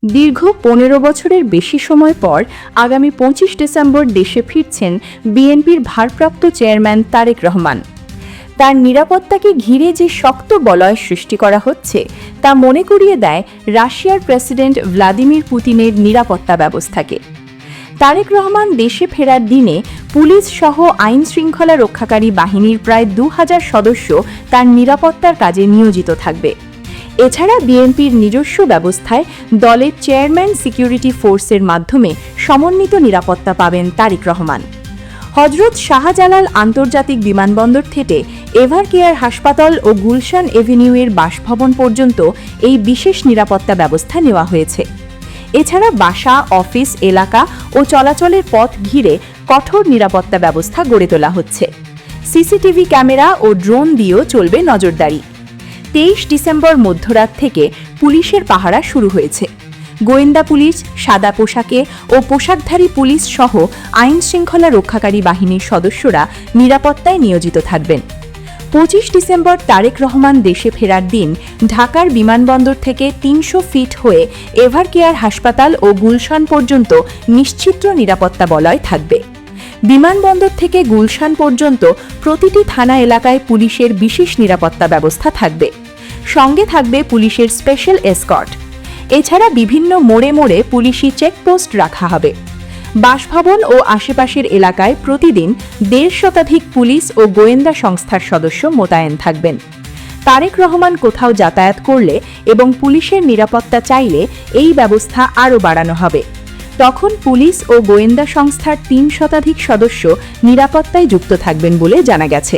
দীর্ঘ ১৫ বছরের বেশি সময় পর আগামী ২৫ ডিসেম্বর দেশে ফিরছেন বিএনপির ভারপ্রাপ্ত চেয়ারম্যান তারেক রহমান। তার নিরাপত্তাকে ঘিরে যে শক্ত বলয় সৃষ্টি করা হচ্ছে তা মনে করিয়ে দেয় রাশিয়ার প্রেসিডেন্ট ভ্লাদিমির পুতিনের নিরাপত্তা ব্যবস্থাকে। তারেক রহমান দেশে ফেরার দিনে পুলিশ সহ আইন শৃঙ্খলা রক্ষাকারী বাহিনীর প্রায় ২,০০০ সদস্য তার নিরাপত্তার কাজে নিয়োজিত থাকবে। এছাড়া বিএনপির নিজস্ব ব্যবস্থায় দলের চেয়ারম্যান সিকিউরিটি ফোর্সের মাধ্যমে সমন্বিত নিরাপত্তা পাবেন তারেক রহমান। হযরত শাহজালাল আন্তর্জাতিক বিমানবন্দর থেকে এভার কেয়ার হাসপাতাল ও গুলশান এভিনিউয়ের বাসভবন পর্যন্ত এই বিশেষ নিরাপত্তা ব্যবস্থা নেওয়া হয়েছে। এছাড়া বাসা, অফিস এলাকা ও চলাচলের পথ ঘিরে কঠোর নিরাপত্তা ব্যবস্থা গড়ে তোলা হচ্ছে। সিসিটিভি ক্যামেরা ও ড্রোন দিয়েও চলবে নজরদারি। ২৩ ডিসেম্বর মধ্যরাত থেকে পুলিশের পাহারা শুরু হয়েছে। গোয়েন্দা পুলিশ, সাদা পোশাকে ও পোশাকধারী পুলিশ সহ আইন শৃঙ্খলা রক্ষাকারী বাহিনীর সদস্যরা নিরাপত্তায় নিয়োজিত থাকবেন। ২৫ ডিসেম্বর তারেক রহমান দেশে ফেরার দিন ঢাকার বিমানবন্দর থেকে ৩০০ ফিট হয়ে এভার কেয়ার হাসপাতাল ও গুলশান পর্যন্ত নিশ্চিদ্র নিরাপত্তা বলয় থাকবে। বিমানবন্দর থেকে গুলশান পর্যন্ত প্রতিটি থানা এলাকায় পুলিশের বিশেষ নিরাপত্তা ব্যবস্থা থাকবে। সঙ্গে থাকবে পুলিশের স্পেশাল এসকর্ট। এছাড়া বিভিন্ন মোড়ে মোড়ে পুলিশি চেকপোস্ট রাখা হবে। বাসভবন ও আশেপাশের এলাকায় প্রতিদিন ১৫০ শতাধিক পুলিশ ও গোয়েন্দা সংস্থার সদস্য মোতায়েন থাকবেন। তারেক রহমান কোথাও যাতায়াত করলে এবং পুলিশের নিরাপত্তা চাইলে এই ব্যবস্থা আরও বাড়ানো হবে। তখন পুলিশ ও গোয়েন্দা সংস্থার ৩ শতাধিক সদস্য নিরাপত্তায় যুক্ত থাকবেন বলে জানা গেছে।